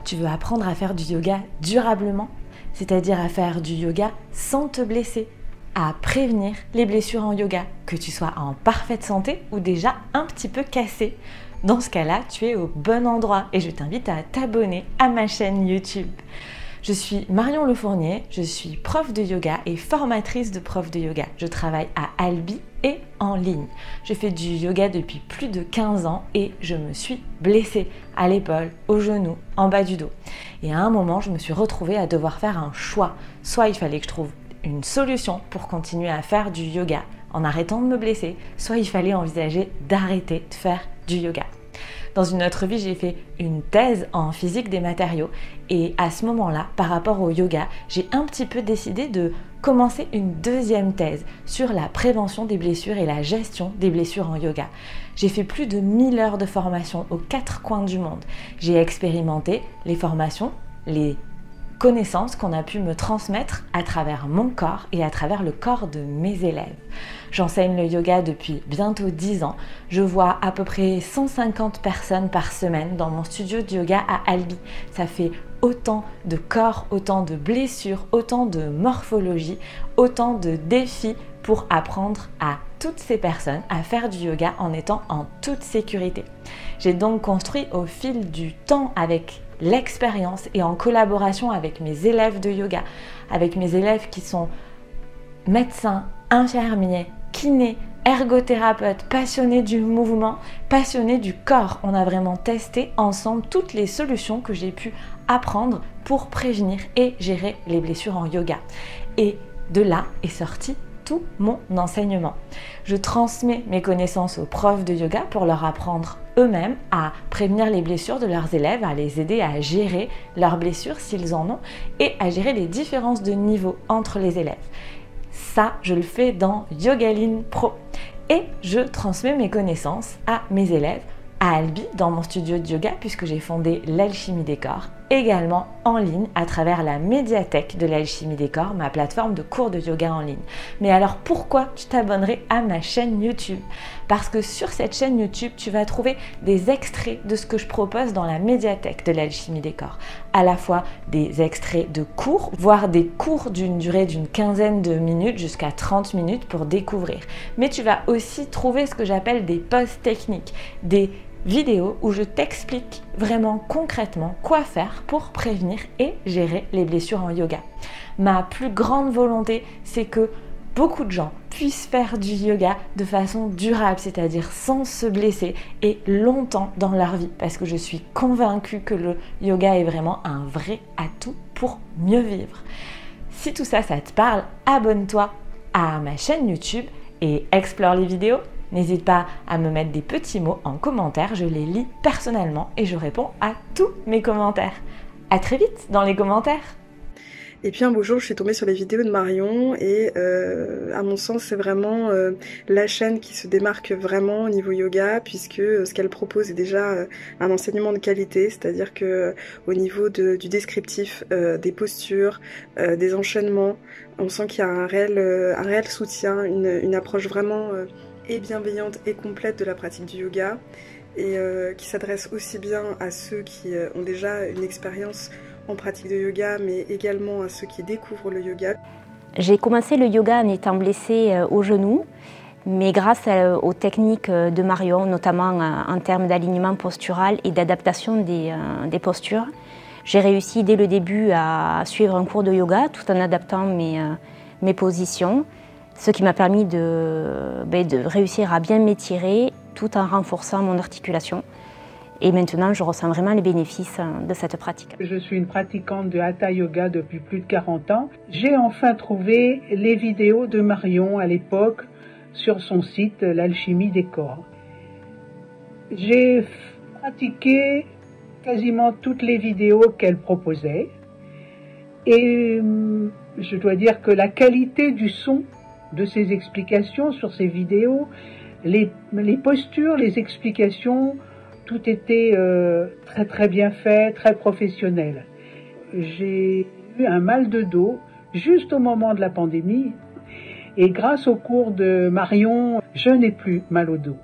Tu veux apprendre à faire du yoga durablement, c'est-à-dire à faire du yoga sans te blesser, à prévenir les blessures en yoga, que tu sois en parfaite santé ou déjà un petit peu cassé. Dans ce cas-là, tu es au bon endroit et je t'invite à t'abonner à ma chaîne YouTube. Je suis Marion Lefournier, je suis prof de yoga et formatrice de prof de yoga. Je travaille à Albi et en ligne. Je fais du yoga depuis plus de 15 ans et je me suis blessée à l'épaule, au genou, en bas du dos. Et à un moment, je me suis retrouvée à devoir faire un choix. Soit il fallait que je trouve une solution pour continuer à faire du yoga en arrêtant de me blesser, soit il fallait envisager d'arrêter de faire du yoga. Dans une autre vie, j'ai fait une thèse en physique des matériaux et à ce moment-là, par rapport au yoga, j'ai un petit peu décidé de commencer une deuxième thèse sur la prévention des blessures et la gestion des blessures en yoga. J'ai fait plus de 1000 heures de formation aux 4 coins du monde. J'ai expérimenté les formations, les connaissances qu'on a pu me transmettre à travers mon corps et à travers le corps de mes élèves. J'enseigne le yoga depuis bientôt 10 ans. Je vois à peu près 150 personnes par semaine dans mon studio de yoga à Albi. Ça fait autant de corps, autant de blessures, autant de morphologie, autant de défis pour apprendre à toutes ces personnes à faire du yoga en étant en toute sécurité. J'ai donc construit au fil du temps avec l'expérience et en collaboration avec mes élèves de yoga, avec mes élèves qui sont médecins, infirmiers, kinés, ergothérapeutes, passionnés du mouvement, passionnés du corps. On a vraiment testé ensemble toutes les solutions que j'ai pu apprendre pour prévenir et gérer les blessures en yoga. Et de là est sorti tout mon enseignement. Je transmets mes connaissances aux profs de yoga pour leur apprendre eux-mêmes à prévenir les blessures de leurs élèves, à les aider à gérer leurs blessures s'ils en ont et à gérer les différences de niveau entre les élèves. Ça, je le fais dans Yogaline Pro et je transmets mes connaissances à mes élèves à Albi dans mon studio de yoga puisque j'ai fondé l'Alchimie des corps, également en ligne à travers la médiathèque de l'Alchimie des corps, ma plateforme de cours de yoga en ligne. Mais alors pourquoi tu t'abonnerais à ma chaîne YouTube? Parce que sur cette chaîne YouTube, tu vas trouver des extraits de ce que je propose dans la médiathèque de l'Alchimie des corps. À la fois des extraits de cours, voire des cours d'une durée d'une quinzaine de minutes jusqu'à 30 minutes pour découvrir. Mais tu vas aussi trouver ce que j'appelle des pauses techniques, des vidéo où je t'explique vraiment concrètement quoi faire pour prévenir et gérer les blessures en yoga. Ma plus grande volonté, c'est que beaucoup de gens puissent faire du yoga de façon durable, c'est-à-dire sans se blesser et longtemps dans leur vie, parce que je suis convaincue que le yoga est vraiment un vrai atout pour mieux vivre. Si tout ça, ça te parle, abonne-toi à ma chaîne YouTube et explore les vidéos. N'hésite pas à me mettre des petits mots en commentaire, je les lis personnellement et je réponds à tous mes commentaires. À très vite dans les commentaires. Et puis un beau jour, je suis tombée sur les vidéos de Marion et à mon sens, c'est vraiment la chaîne qui se démarque vraiment au niveau yoga puisque ce qu'elle propose est déjà un enseignement de qualité, c'est-à-dire que au niveau du descriptif, des postures, des enchaînements, on sent qu'il y a un réel soutien, une approche vraiment et bienveillante et complète de la pratique du yoga et qui s'adresse aussi bien à ceux qui ont déjà une expérience en pratique de yoga mais également à ceux qui découvrent le yoga. J'ai commencé le yoga en étant blessée au genou, mais grâce aux techniques de Marion, notamment en termes d'alignement postural et d'adaptation des postures, j'ai réussi dès le début à suivre un cours de yoga tout en adaptant mes positions. Ce qui m'a permis de réussir à bien m'étirer tout en renforçant mon articulation. Et maintenant, je ressens vraiment les bénéfices de cette pratique. Je suis une pratiquante de Hatha Yoga depuis plus de 40 ans. J'ai enfin trouvé les vidéos de Marion à l'époque sur son site L'Alchimie des corps. J'ai pratiqué quasiment toutes les vidéos qu'elle proposait. Et je dois dire que la qualité du son de ses explications sur ces vidéos, les postures, les explications, tout était très bien fait, très professionnel. J'ai eu un mal de dos juste au moment de la pandémie et grâce au cours de Marion, je n'ai plus mal au dos.